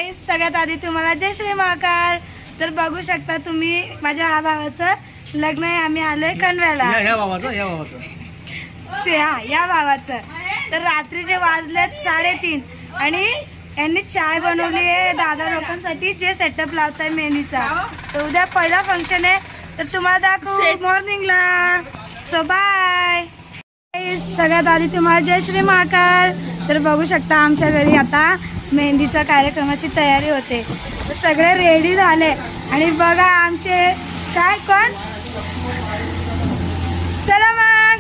गाईस, सगळ्यात आधी तुम्हाला जय श्री महाकाल. तर बघू शकता तुम्ही माझ्या हा भावाचं लग्न आहे. आम्ही आलोय कणव्याला. या भावाचं या भावाचं. तर रात्रीचे वाजलेत 3:30 आणि यांनी चाय बनवली आहे दादा लोकांसाठी, जे सेटअप लावताय मेहंदीचा. तर उद्या पहिला फंक्शन आहे, तर तुम्हाला दाखवू मॉर्निंगला. So bye. सगळ्यात आधी तुम्हाला जय श्री महाकाल. तर बघू शकता आमच्या घरी आता मेहंदीचा कार्यक्रमाची तयारी होते. तर सगळे रेडी झाले आणि बघा आमचे काय कोण. चला मग,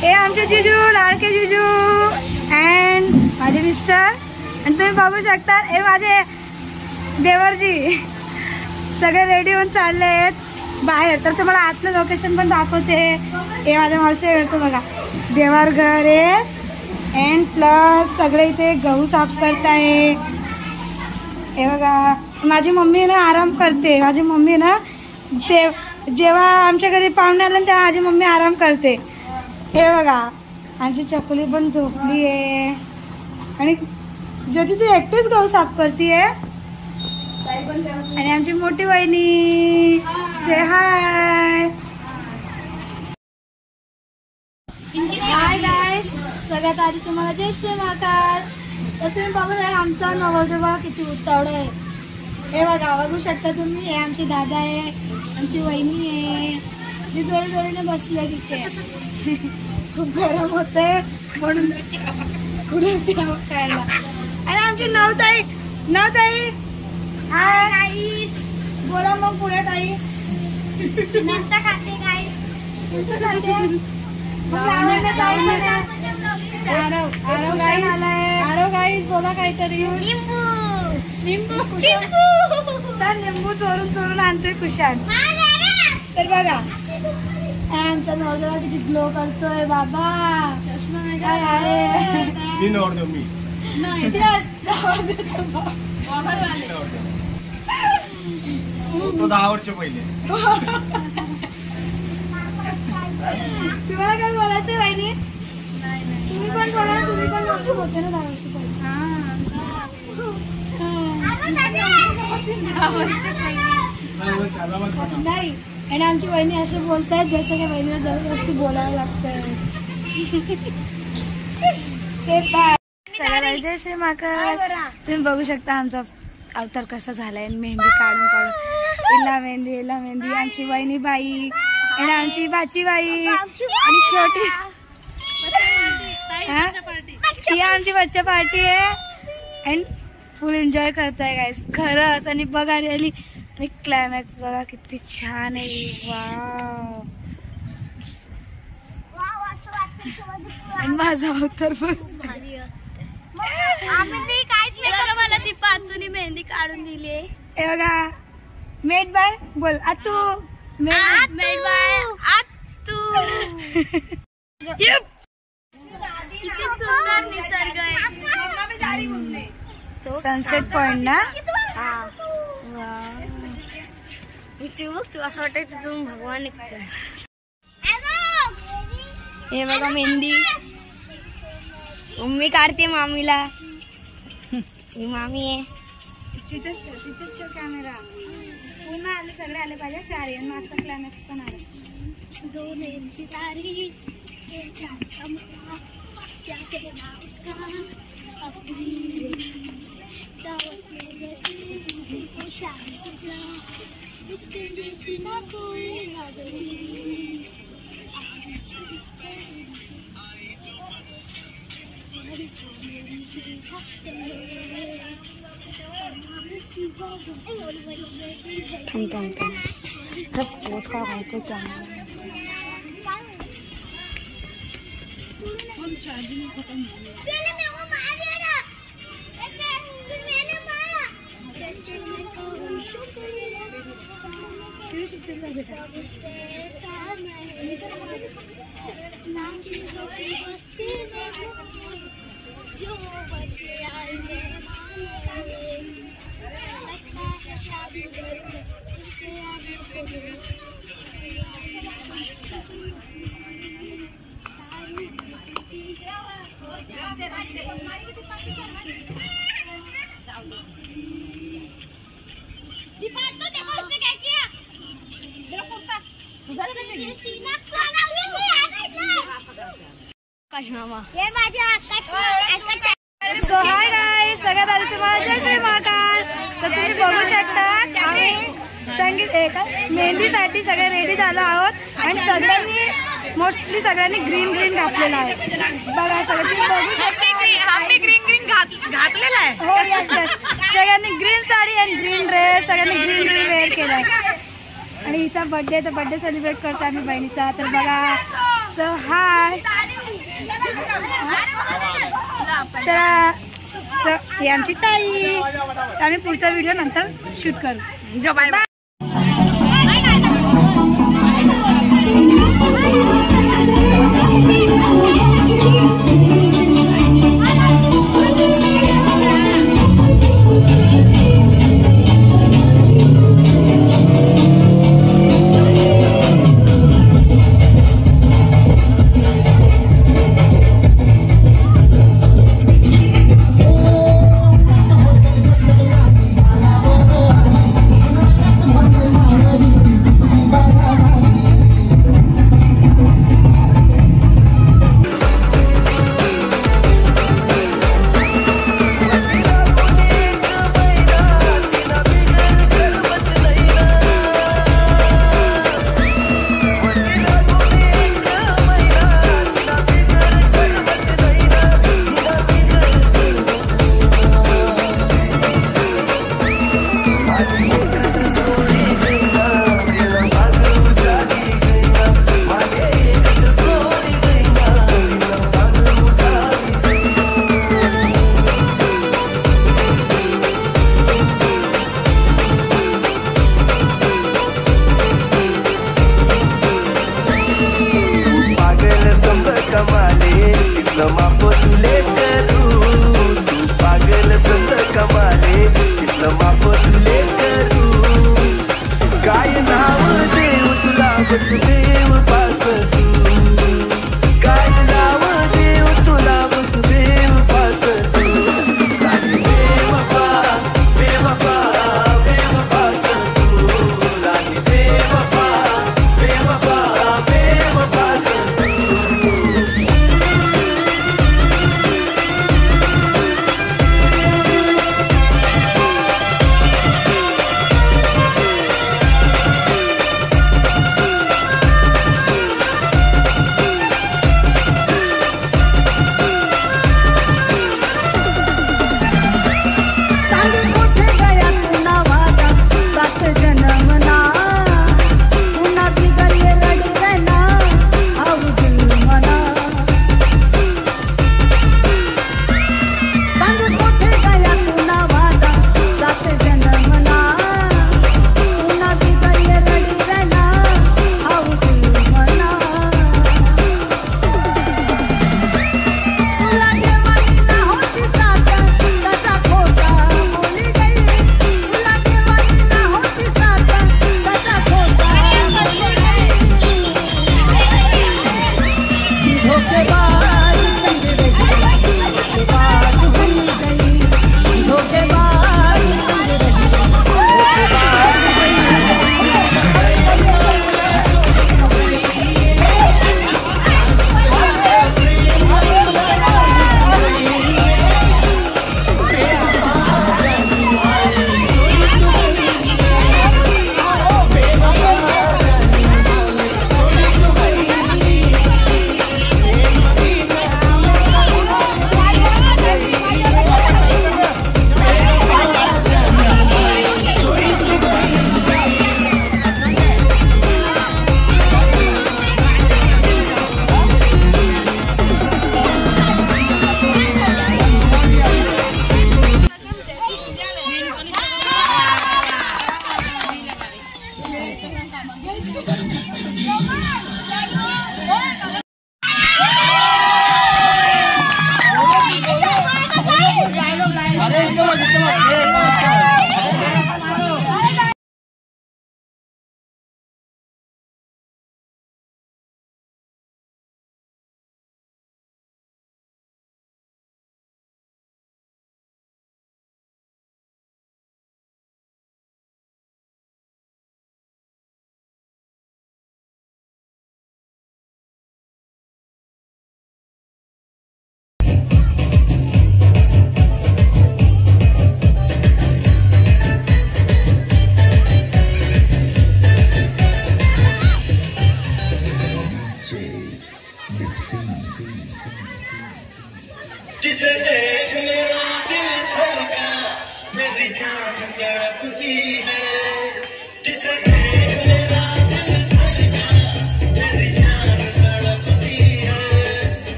हे आमचे जिजू, लाडके जिजू अँड माझे मिस्टर. आणि तुम्ही बघू शकता हे माझे देवरजी. सगळे रेडी होऊन चालले आहेत बाहेर. तर तुम्हाला आतलं लोकेशन पण दाखवते. हे माझ्या मावशी घरचं बघा, देवार घर आहे. अँड प्लस सगळे इथे गहू साफ करताय. हे बघा माझी मम्मी ना आराम करते. माझी मम्मी ना ते जेव्हा आमच्या घरी पाहुणे आले तेव्हा माझी मम्मी आराम करते. हे बघा आमची चकुली पण झोपली आहे आणि ज्योती ती एकटीच गहू साफ करतीये. आणि आमची मोठी वहिनी से हाय. हाय गाईस, सगळ्यात आधी तुम्हाला जय श्री महाकाल. तर तुम्ही बघू शकता आमचा नवरदेव किती उतावळा आहे. हे बघा बघू शकता तुम्ही. हे आमचे दादा आहे, आमची वहिनी आहे, ती जोडी जोडीने बसले तिथे. खूप गरम होते म्हणून कुणाची खायला. आणि आमची नवताई हाय. बोला मग पुढे ताई. चिंता खाते गाई, चिंता खाते. आरो गाईस बोला काहीतरी. निंबू चोरून आणतोय कुशाल. तर बघा आमचा नवरदेव किती ग्लो करतोय बाबा. काय आहे तो 10 वर्ष पहिले. तुम्हाला काय बोलायचं वहिनी? तुम्ही पण बोला. तुम्ही पण होते ना 10 वर्ष पहिले. नाही. आणि आमची वहिनी असे बोलतायत जसं की वहिनीला जबरदस्ती बोलावं लागतंय. सगळ्याला जय श्री महाकाल. तुम्ही बघू शकता आमचा अवतार कसा झालाय. मेहंदी काढून इला मेहंदी आमची वहिनी बाई आणि आमची बाची बाई आणि छोटी ही आमची बच्चा पार्टी आहे. अँड फुल एन्जॉय करताय गाईस खरंच. आणि बघा रिअली क्लायमॅक्स बघा किती छान आहे. वाव. आणि माझा अवतार मला ती पाचूनी मेहंदी काढून दिली. हे बघा मेड बाय बोल आतू. Made by आतू. किती सुंदर निसर्ग आहे. सनसेट पॉइंट ना. तू असं वाटायचं तुम्ही भगवान निघतोय. हे बघा मेहंदी मम्मी काढते मामीला. ही मामी आहे. तिथेच ठेव कॅमेरा. पूर्ण आले सगळे आले पाहिजे. 4 आहे. मागचा क्लायमॅक्स पण आला. 2 सितारे क्या कहना उसका अपनी दावत में जैसी वो शाम इसके जैसी ना कोई नजरी. पोट का खायचं त्यामुळे जाऊ मामा हे माझे आकाश सो हाय गाईज, सगळ्यात आधी तुम्हाला जय श्री महाकाल. तर तुम्ही बघू शकता आम्ही संगीत मेहंदीसाठी सगळे रेडी झालो आहोत आणि मोस्टली सगळ्यांनी ग्रीन ग्रीन घातलेलं आहे. बघा सगळं तुम्ही बघू शकता ग्रीन घातलेला आहे. हो यस यस, सगळ्यांनी ग्रीन साडी आणि ग्रीन ड्रेस, सगळ्यांनी ग्रीन ग्रीन वेअर केलाय. आणि हिचा बर्थडे, तर बर्थडे सेलिब्रेट करतो आम्ही बहिणीचा. तर बघा, सो हाय, चला ही आमची ताई. आम्ही पुढचा व्हिडिओ नंतर शूट करू. Bye bye.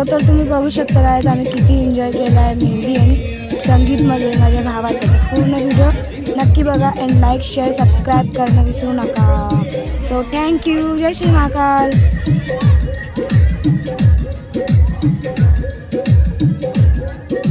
तर तुम्ही बघू शकता गाइस आम्ही किती एन्जॉय केला आहे मेहंदी आणि संगीतमध्ये माझ्या भावाचा. पूर्ण व्हिडिओ नक्की बघा अँड लाईक शेअर सबस्क्राईब करणं विसरू नका. So thank you. जय श्री महाकाल.